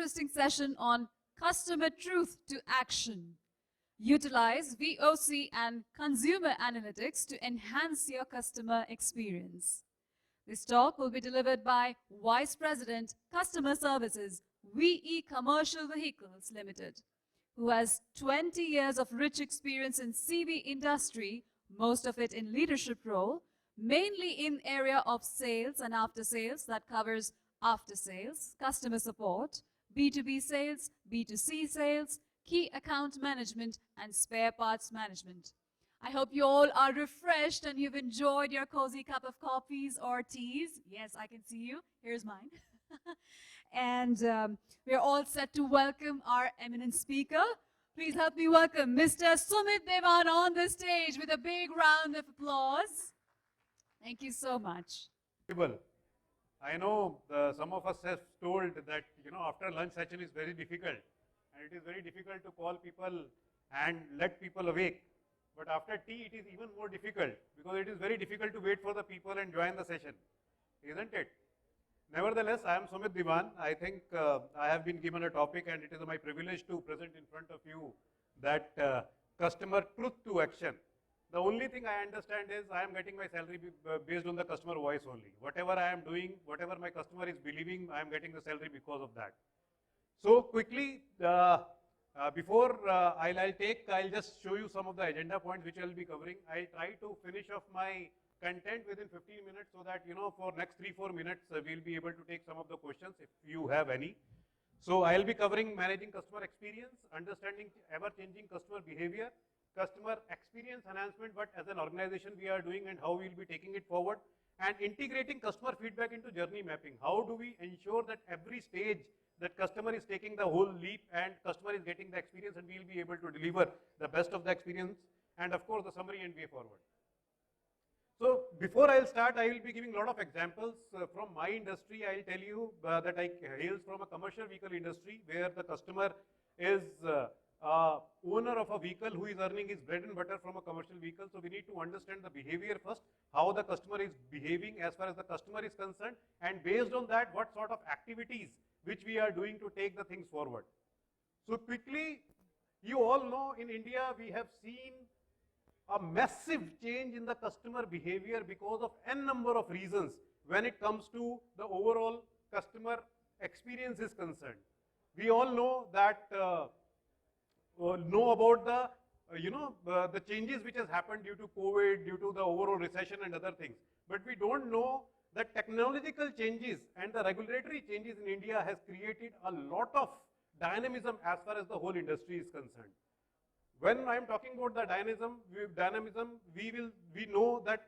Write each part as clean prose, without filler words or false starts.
interesting session on customer truth to action. Utilize VOC and consumer analytics to enhance your customer experience. This talk will be delivered by Vice President, Customer Services, 𝗂𝗂𝗀𝗍𝗍𝗍𝗔𝗍 Limited, who has 20 years of rich experience in CV industry, most of it in leadership role, mainly in area of sales and after sales that covers after sales, customer support, B2B sales, B2C sales, key account management, and spare parts management. I hope you all are refreshed and you've enjoyed your cozy cup of coffees or teas. Yes, I can see you. Here's mine. And we're all set to welcome our eminent speaker. Please help me welcome Mr. Sumit Dewan on the stage with a big round of applause. Thank you so much. I know some of us have told that, after lunch session is very difficult. And it is very difficult to call people and let people awake. But after tea, it is even more difficult because it is very difficult to wait for the people and join the session, isn't it? Nevertheless, I am Sumit Dewan. I think I have been given a topic and it is my privilege to present in front of you that customer truth to action. The only thing I understand is I am getting my salary based on the customer voice only. Whatever I am doing, whatever my customer is believing, I am getting the salary because of that. So quickly, before I'll just show you some of the agenda points which I will be covering. I'll try to finish off my content within 15 minutes so that, for next 3-4 minutes, we'll be able to take some of the questions if you have any. So I'll be covering managing customer experience, understanding ever-changing customer behavior, customer experience enhancement, what as an organization we are doing and how we'll be taking it forward, and integrating customer feedback into journey mapping. How do we ensure that every stage that customer is taking the whole leap and customer is getting the experience and we'll be able to deliver the best of the experience, and of course the summary and way forward. So before I'll start, I will be giving a lot of examples from my industry. I'll tell you that I hails from a commercial vehicle industry where the customer is owner of a vehicle who is earning his bread and butter from a commercial vehicle. So we need to understand the behavior first, how the customer is behaving as far as the customer is concerned, and based on that, what sort of activities which we are doing to take the things forward. So quickly, you all know in India we have seen a massive change in the customer behavior because of n number of reasons when it comes to the overall customer experience is concerned. We all know that know about the changes which has happened due to COVID, due to the overall recession and other things. But we don't know that technological changes and the regulatory changes in India has created a lot of dynamism as far as the whole industry is concerned. When I am talking about the dynamism, we know that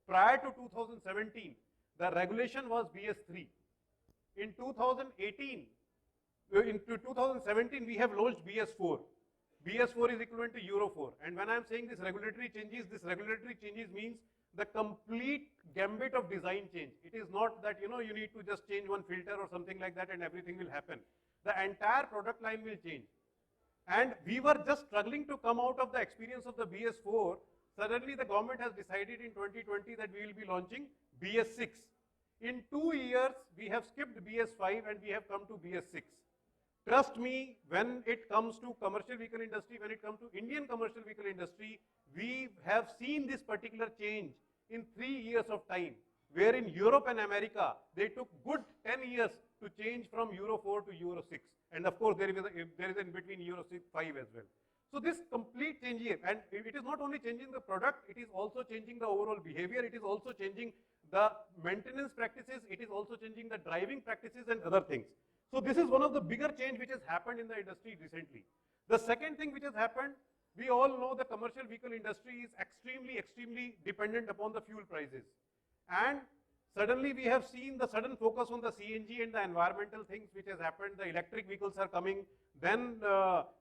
prior to 2017, the regulation was BS3. In 2018, into 2017, we have launched BS4. BS4 is equivalent to Euro 4. And when I am saying this regulatory changes means the complete gambit of design change. It is not that, you need to just change one filter or something like that and everything will happen. The entire product line will change. And we were just struggling to come out of the experience of the BS4. Suddenly the government has decided in 2020 that we will be launching BS6. In 2 years, we have skipped BS5 and we have come to BS6. Trust me, when it comes to commercial vehicle industry, when it comes to Indian commercial vehicle industry, we have seen this particular change in 3 years of time, where in Europe and America, they took good 10 years to change from Euro 4 to Euro 6. And of course, there is in between Euro 5 as well. So this complete change here, and it is not only changing the product, it is also changing the overall behavior, it is also changing the maintenance practices, it is also changing the driving practices and other things. So this is one of the bigger change which has happened in the industry recently. The second thing which has happened, we all know the commercial vehicle industry is extremely dependent upon the fuel prices. And suddenly we have seen the sudden focus on the CNG and the environmental things which has happened. The electric vehicles are coming. Then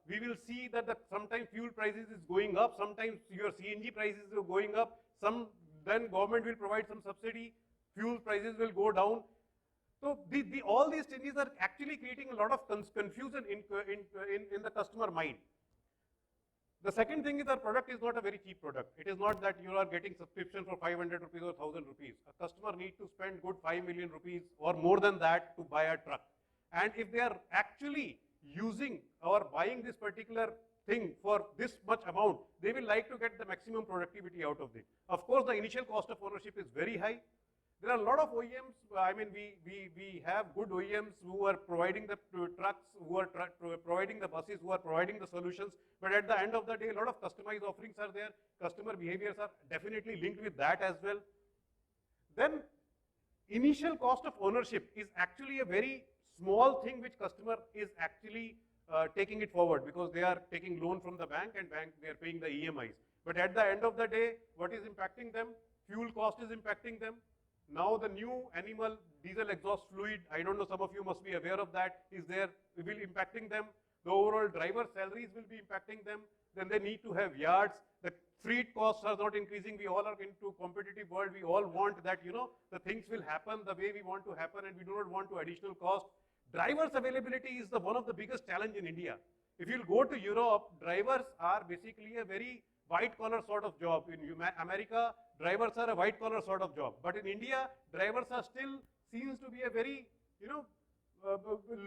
we will see that sometimes fuel prices is going up. Sometimes your CNG prices are going up. Then government will provide some subsidy. Fuel prices will go down. So all these changes are actually creating a lot of confusion in the customer mind. The second thing is our product is not a very cheap product. It is not that you are getting subscription for 500 rupees or 1000 rupees. A customer needs to spend good 5 million rupees or more than that to buy a truck. and if they are actually using or buying this particular thing for this much amount, they will like to get the maximum productivity out of it. Of course, the initial cost of ownership is very high. There are a lot of OEMs, I mean, we have good OEMs who are providing the trucks, who are providing the buses, who are providing the solutions, but at the end of the day, a lot of customized offerings are there. Customer behaviors are definitely linked with that as well. Then, initial cost of ownership is actually a very small thing which customer is actually taking it forward, because they are taking loan from the bank and they are paying the EMIs. But at the end of the day, what is impacting them? Fuel cost is impacting them. Now the new animal diesel exhaust fluid, I don't know, some of you must be aware of that, is there, will be impacting them. The overall driver salaries will be impacting them. Then they need to have yards. The freight costs are not increasing. We all are into competitive world. We all want that, you know, the things will happen the way we want to happen, and we do not want to additional cost. Drivers availability is one of the biggest challenge in India. If you'll go to Europe, drivers are basically a very white collar sort of job. In America, drivers are a white collar sort of job. But in India, drivers are still seems to be a very, you know,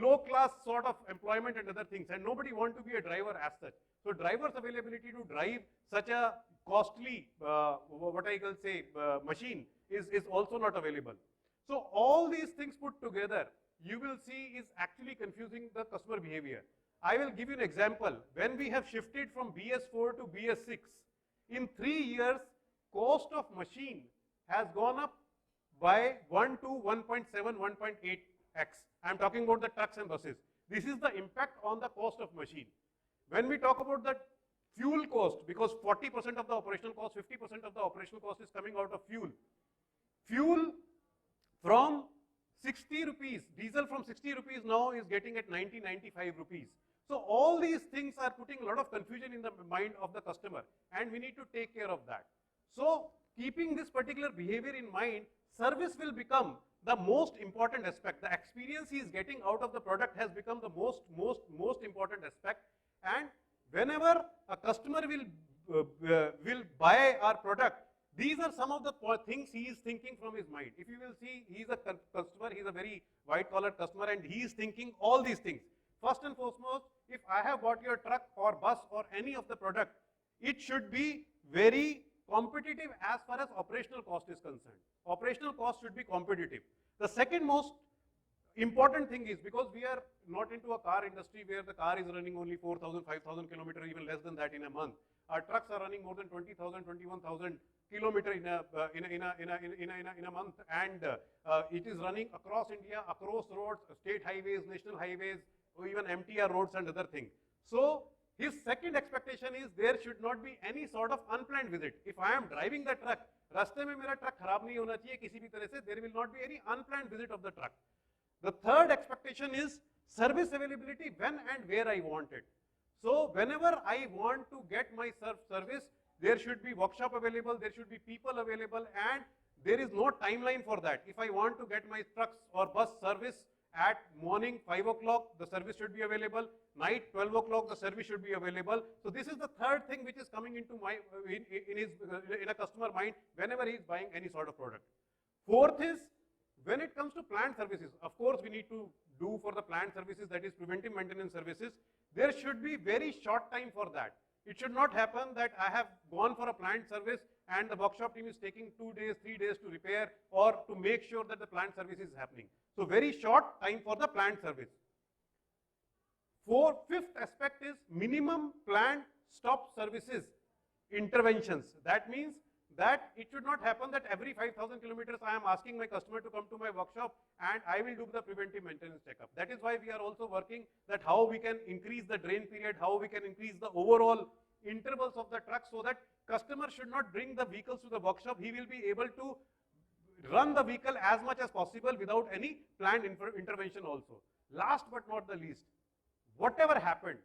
low class sort of employment and other things, and nobody want to be a driver as such. So drivers availability to drive such a costly, machine is also not available. So all these things put together, you will see is actually confusing the customer behavior. I will give you an example. When we have shifted from BS4 to BS6, in 3 years, cost of machine has gone up by 1 to 1.7, 1.8x. I am talking about the trucks and buses. This is the impact on the cost of machine. When we talk about the fuel cost, because 40% of the operational cost, 50% of the operational cost is coming out of fuel. Fuel from 60 rupees, diesel from 60 rupees now is getting at 90, 95 rupees. So all these things are putting a lot of confusion in the mind of the customer, and we need to take care of that. So keeping this particular behavior in mind, service will become the most important aspect. The experience he is getting out of the product has become the most important aspect. And whenever a customer will buy our product, these are some of the things he is thinking from his mind. If you will see, he is a customer, he is a very white collar customer, and he is thinking all these things. First and foremost, if I have bought your truck or bus or any of the product, it should be very competitive as far as operational cost is concerned. Operational cost should be competitive. The second most important thing is, because we are not into a car industry where the car is running only 4,000, 5,000 kilometers, even less than that in a month. Our trucks are running more than 20,000, 21,000 kilometers in a month, and it is running across India, across roads, state highways, national highways, or even MTR roads and other things. So his second expectation is there should not be any sort of unplanned visit. If I am driving the truck, रास्ते में मेरा truck खराब नहीं होना चाहिए किसी भी तरह से, there will not be any unplanned visit of the truck. The third expectation is service availability when and where I want it. So whenever I want to get my service, there should be workshop available, there should be people available, and there is no timeline for that. If I want to get my trucks or bus service at morning 5 o'clock, the service should be available. Night 12 o'clock, the service should be available. So this is the third thing which is coming into in a customer mind whenever he is buying any sort of product. Fourth is, when it comes to plant services, of course we need to do for the plant services, that is preventive maintenance services. There should be very short time for that. It should not happen that I have gone for a plant service and the workshop team is taking 2 days, 3 days to repair or to make sure that the plant service is happening. So very short time for the plant service. Fifth aspect is minimum plant stop services interventions. That means that it should not happen that every 5,000 kilometers I am asking my customer to come to my workshop and I will do the preventive maintenance checkup. That is why we are also working that how we can increase the drain period, how we can increase the overall intervals of the truck, so that customer should not bring the vehicles to the workshop. He will be able to run the vehicle as much as possible without any planned intervention also. Last but not the least, whatever happened,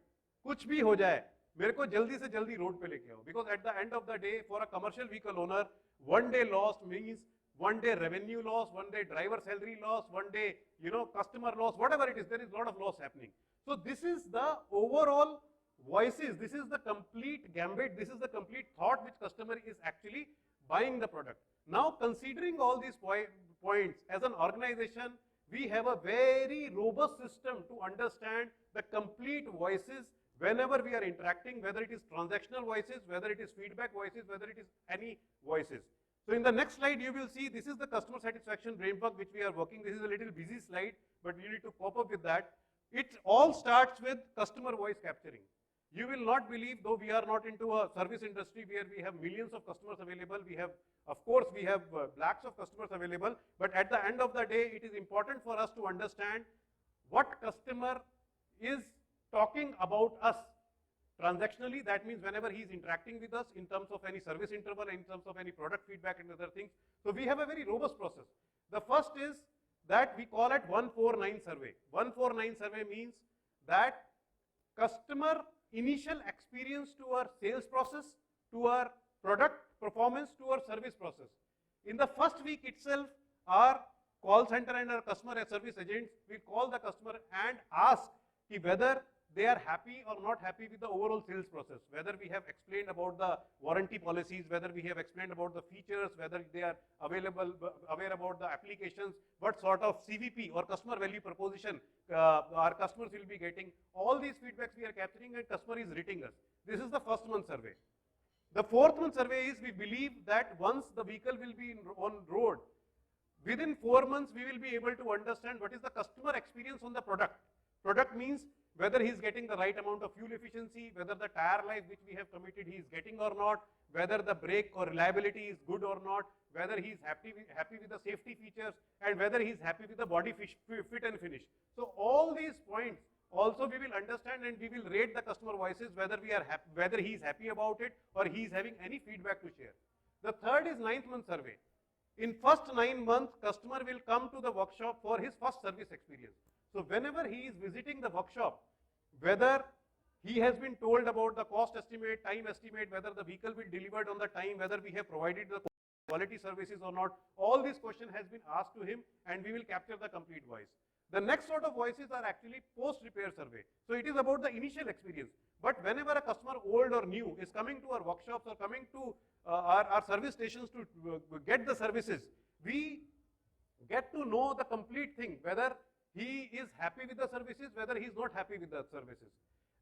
कुछ भी हो जाए, मेरे को जल्दी से जल्दी road पे लेके आओ, because at the end of the day, for a commercial vehicle owner, 1 day loss means 1 day revenue loss, 1 day driver salary loss, 1 day, you know, customer loss, whatever it is, there is a lot of loss happening. So this is the overall voices, this is the complete gambit, this is the complete thought which customer is actually buying the product. Now considering all these points, as an organization, we have a very robust system to understand the complete voices whenever we are interacting, whether it is transactional voices, whether it is feedback voices, whether it is any voices. So in the next slide, you will see this is the customer satisfaction framework which we are working. This is a little busy slide, but you need to pop up with that. It all starts with customer voice capturing. You will not believe, though we are not into a service industry where we have millions of customers available, we have, of course, we have lakhs of customers available, but at the end of the day, it is important for us to understand what customer is talking about us transactionally. That means whenever he is interacting with us in terms of any service interval, in terms of any product feedback and other things. So we have a very robust process. The first is that we call it 149 survey. 149 survey means that customer initial experience to our sales process, to our product performance, to our service process. In the first week itself, our call center and our customer service agents will call the customer and ask whether they are happy or not happy with the overall sales process, whether we have explained about the warranty policies, whether we have explained about the features, whether they are aware about the applications, what sort of CVP or customer value proposition our customers will be getting. All these feedbacks we are capturing and customer is rating us. This is the first month survey. The fourth month survey is we believe that once the vehicle will be on road, within 4 months we will be able to understand what is the customer experience on the product. Product means whether he is getting the right amount of fuel efficiency, whether the tire life which we have committed he is getting or not, whether the brake or reliability is good or not, whether he is happy with the safety features, and whether he is happy with the body fit and finish. So all these points also we will understand and we will rate the customer voices whether he is happy about it or he is having any feedback to share. The third is 9th month survey. In first 9 months, customer will come to the workshop for his first service experience. So whenever he is visiting the workshop, whether he has been told about the cost estimate, time estimate, whether the vehicle will be delivered on the time, whether we have provided the quality services or not, all these questions has been asked to him and we will capture the complete voice. The next sort of voices are actually post-repair survey. So it is about the initial experience. But whenever a customer, old or new, is coming to our workshops or coming to our service stations to get the services, we get to know the complete thing, whether he is happy with the services, whether he is not happy with the services.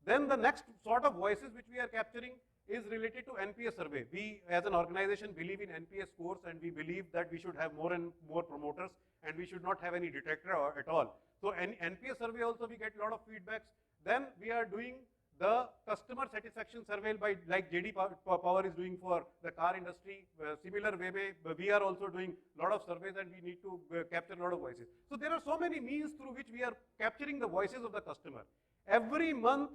Then the next sort of voices which we are capturing is related to NPS survey. We as an organization believe in NPS scores and we believe that we should have more and more promoters and we should not have any detractor at all. So NPS survey also we get a lot of feedbacks. Then we are doing the customer satisfaction survey by like JD Power is doing for the car industry. Similar way we are also doing a lot of surveys and we need to capture a lot of voices. So there are so many means through which we are capturing the voices of the customer. Every month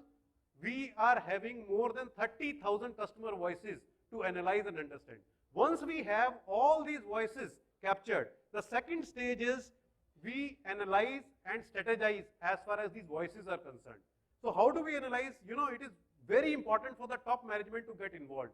we are having more than 30,000 customer voices to analyze and understand. Once we have all these voices captured, the second stage is we analyze and strategize as far as these voices are concerned. So how do we analyze? You know, it is very important for the top management to get involved.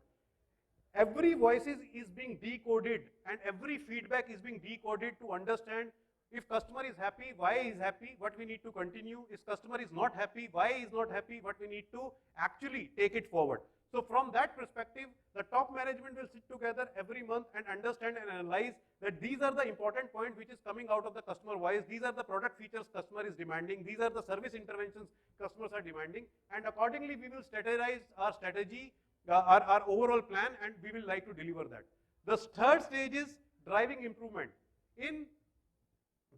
Every voice is being decoded and every feedback is being decoded to understand if customer is happy, why he is happy, what we need to continue. If customer is not happy, why he is not happy, what we need to actually take it forward. So from that perspective, the top management will sit together every month and understand and analyze that these are the important points which is coming out of the customer voice. These are the product features customer is demanding. These are the service interventions customers are demanding. And accordingly, we will strategize our strategy, our overall plan, and we will like to deliver that. The third stage is driving improvement. In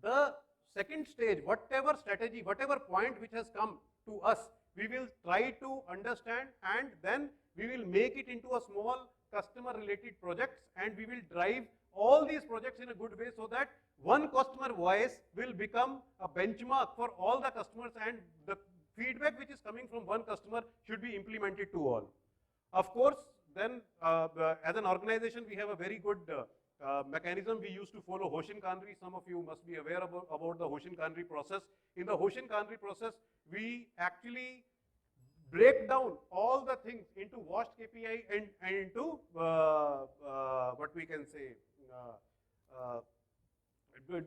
the second stage, whatever strategy, whatever point which has come to us, we will try to understand and then we will make it into a small customer related projects and we will drive all these projects in a good way so that one customer voice will become a benchmark for all the customers and the feedback which is coming from one customer should be implemented to all. Of course, then as an organization we have a very good mechanism. We used to follow 𝗁𝗂𝗀𝗃. Some of you must be aware about the 𝗁𝗂𝗀𝗃 process. In the 𝗁𝗂𝗀𝗃 process, we actually break down all the things into washed KPI and into what we can say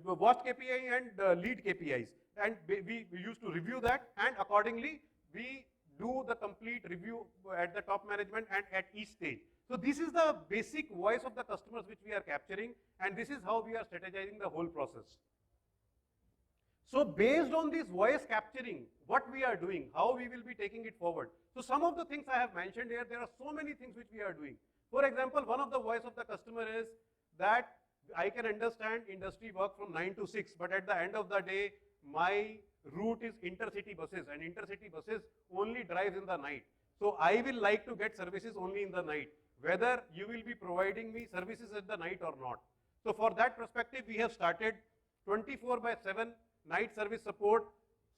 washed KPI and lead KPIs. And we used to review that and accordingly we do the complete review at the top management and at each stage. So this is the basic voice of the customers which we are capturing and this is how we are strategizing the whole process. So based on this voice capturing, what we are doing, how we will be taking it forward. So some of the things I have mentioned here, there are so many things which we are doing. For example, one of the voice of the customer is that I can understand industry work from 9 to 6, but at the end of the day, my route is intercity buses, and intercity buses only drives in the night. So I will like to get services only in the night, whether you will be providing me services at the night or not. So for that perspective, we have started 24/7 night service support,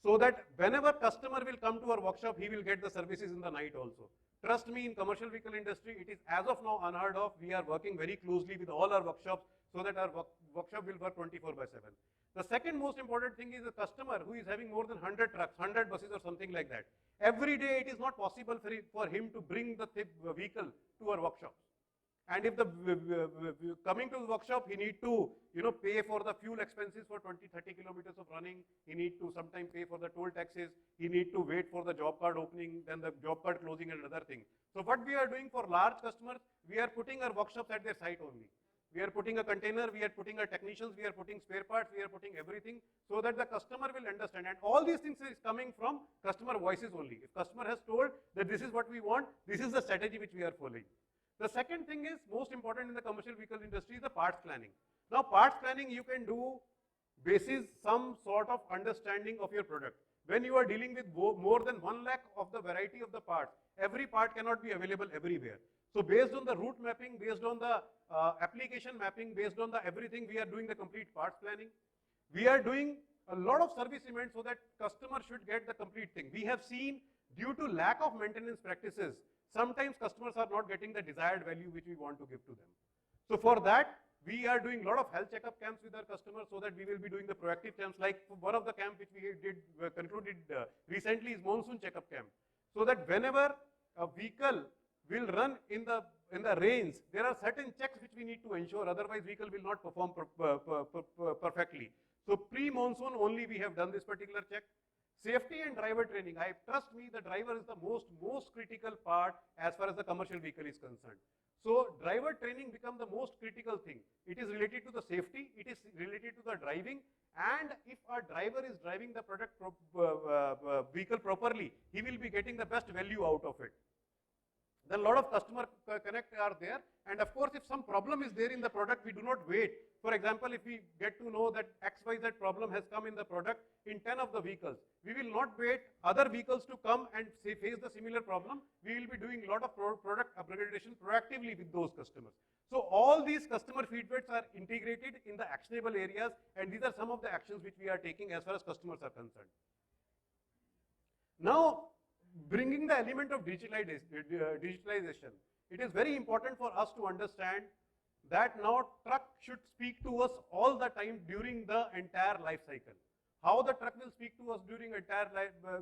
so that whenever customer will come to our workshop, he will get the services in the night also. Trust me, in commercial vehicle industry, it is as of now unheard of. We are working very closely with all our workshops so that our workshop will work 24/7. The second most important thing is a customer who is having more than 100 trucks, 100 buses or something like that. Every day it is not possible for him to bring the vehicle to our workshop. And if the coming to the workshop, he need to pay for the fuel expenses for 20-30 kilometers of running. He need to sometimes pay for the toll taxes. He need to wait for the job card opening, then the job card closing and another thing. So what we are doing for large customers, we are putting our workshops at their site only. We are putting a container, we are putting our technicians, we are putting spare parts, we are putting everything so that the customer will understand. And all these things is coming from customer voices only. If customer has told that this is what we want, this is the strategy which we are following. The second thing is most important in the commercial vehicle industry is the parts planning. Now parts planning you can do basis some sort of understanding of your product. When you are dealing with more than 1 lakh of the variety of the parts, every part cannot be available everywhere. So based on the route mapping, based on the application mapping, based on the everything, we are doing the complete parts planning. We are doing a lot of service events so that customer should get the complete thing. We have seen due to lack of maintenance practices, sometimes customers are not getting the desired value which we want to give to them. So for that, we are doing a lot of health checkup camps with our customers so that we will be doing the proactive camps. Like one of the camp which we did concluded recently is monsoon checkup camp. So that whenever a vehicle will run in the rains, there are certain checks which we need to ensure, otherwise vehicle will not perform perfectly. So pre-monsoon only we have done this particular check. Safety and driver training. Trust me, the driver is the most critical part as far as the commercial vehicle is concerned. So driver training becomes the most critical thing. It is related to the safety, it is related to the driving, and if a driver is driving the product vehicle properly, he will be getting the best value out of it. Then a lot of customer connect are there, and of course if some problem is there in the product, we do not wait. For example, if we get to know that XYZ problem has come in the product in 10 of the vehicles, we will not wait other vehicles to come and face the similar problem. We will be doing a lot of product upgradation proactively with those customers. So all these customer feedbacks are integrated in the actionable areas, and these are some of the actions which we are taking as far as customers are concerned. Now, bringing the element of digitalization, it is very important for us to understand that now truck should speak to us all the time during the entire life cycle. How the truck will speak to us during entire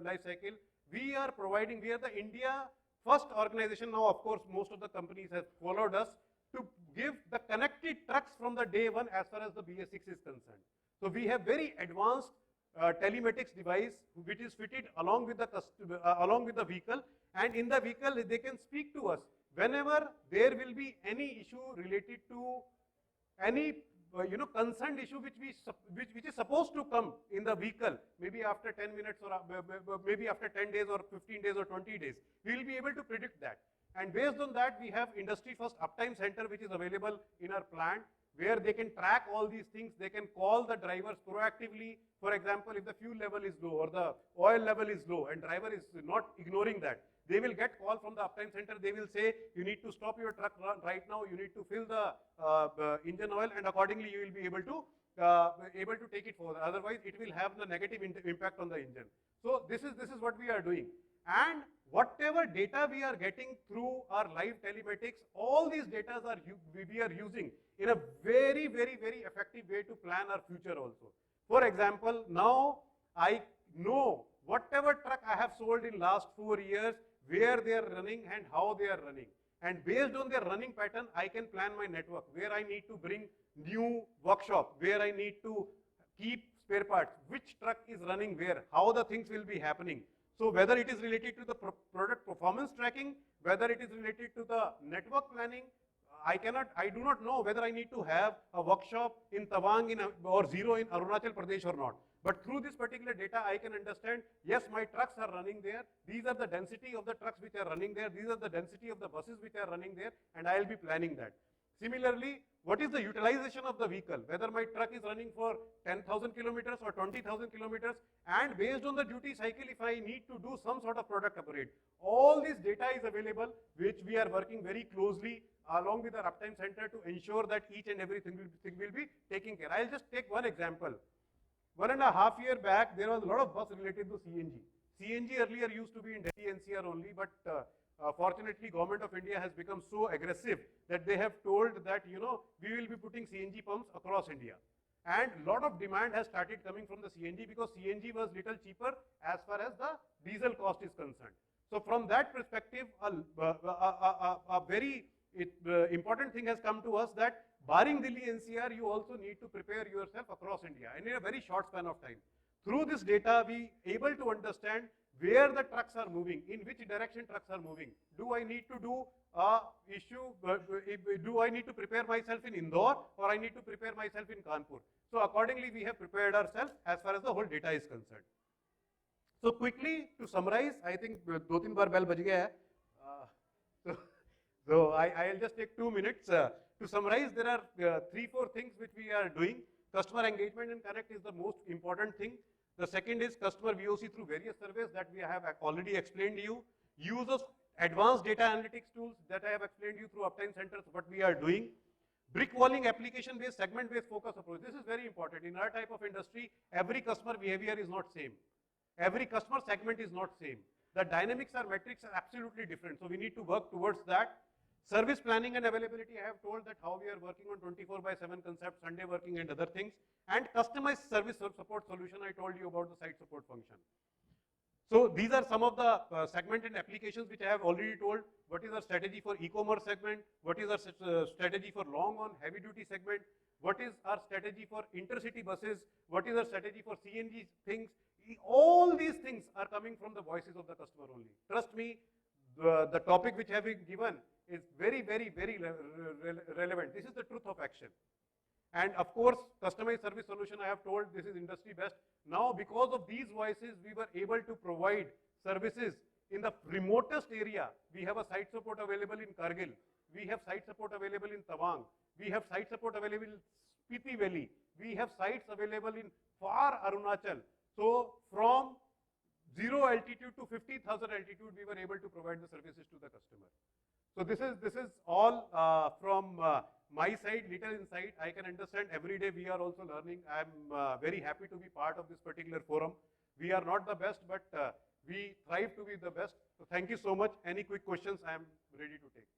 life cycle? We are the India first organization. Now, of course, most of the companies have followed us to give the connected trucks from the day one as far as the BS6 is concerned. So we have very advanced telematics device which is fitted along with the vehicle, and in the vehicle they can speak to us whenever there will be any issue related to any concerned issue which is supposed to come in the vehicle, maybe after 10 minutes or maybe after 10 days or 15 days or 20 days. We will be able to predict that, and based on that we have industry first uptime center which is available in our plant, where they can track all these things. They can call the drivers proactively. For example, if the fuel level is low or the oil level is low and driver is not ignoring that, they will get call from the uptime center. They will say, you need to stop your truck right now, you need to fill the engine oil, and accordingly you will be able to take it forward. Otherwise, it will have the negative impact on the engine. So this is what we are doing. And whatever data we are getting through our live telematics, all these data we are using in a very, very, very effective way to plan our future also. For example, now I know whatever truck I have sold in last 4 years, where they are running and how they are running. And based on their running pattern, I can plan my network, where I need to bring new workshop, where I need to keep spare parts, which truck is running where, how the things will be happening. So whether it is related to the product performance tracking, whether it is related to the network planning, I do not know whether I need to have a workshop in Tawang or Zero in Arunachal Pradesh or not. But through this particular data, I can understand, yes, my trucks are running there. These are the density of the trucks which are running there. These are the density of the buses which are running there, and I'll be planning that. Similarly, what is the utilization of the vehicle? Whether my truck is running for 10,000 kilometers or 20,000 kilometers, and based on the duty cycle, if I need to do some sort of product upgrade, all this data is available, which we are working very closely along with our uptime center to ensure that each and everything will be taken care. I'll just take one example. 1.5 years back, there was a lot of buzz related to CNG. CNG earlier used to be in Delhi NCR only, but fortunately, Government of India has become so aggressive that they have told that, we will be putting CNG pumps across India. And a lot of demand has started coming from the CNG because CNG was little cheaper as far as the diesel cost is concerned. So from that perspective, a very important thing has come to us that barring Delhi NCR, you also need to prepare yourself across India and in a very short span of time. Through this data, we able to understand where the trucks are moving, in which direction trucks are moving. Do I need to do do I need to prepare myself in Indore or I need to prepare myself in Kanpur? So accordingly, we have prepared ourselves as far as the whole data is concerned. So quickly to summarize, I think 2-3 bar bell बज गया है. So I'll just take 2 minutes. To summarize, there are 3-4 things which we are doing. Customer engagement and connect is the most important thing. The second is customer VOC through various surveys that we have already explained to you. Use of advanced data analytics tools that I have explained to you through uptime centers, what we are doing. Brick walling application-based, segment-based focus approach. This is very important. In our type of industry, every customer behavior is not same. Every customer segment is not same. The dynamics or metrics are absolutely different. So we need to work towards that. Service planning and availability, I have told that how we are working on 24/7 concept, Sunday working and other things. And customized service support solution, I told you about the site support function. So these are some of the segment and applications which I have already told. What is our strategy for e-commerce segment? What is our strategy for long on heavy duty segment? What is our strategy for intercity buses? What is our strategy for CNG things? All these things are coming from the voices of the customer only. Trust me, the topic which I have been given is very, very, very relevant. This is the truth of action. And of course, customized service solution, I have told this is industry best. Now, because of these voices, we were able to provide services in the remotest area. We have a site support available in Kargil. We have site support available in Tawang. We have site support available in Spiti Valley. We have sites available in far Arunachal. So from 0 altitude to 50,000 altitude, we were able to provide the services to the customer. So this is all from my side, little insight. I can understand every day we are also learning. I'm very happy to be part of this particular forum. We are not the best, but we strive to be the best. So thank you so much. Any quick questions, I am ready to take.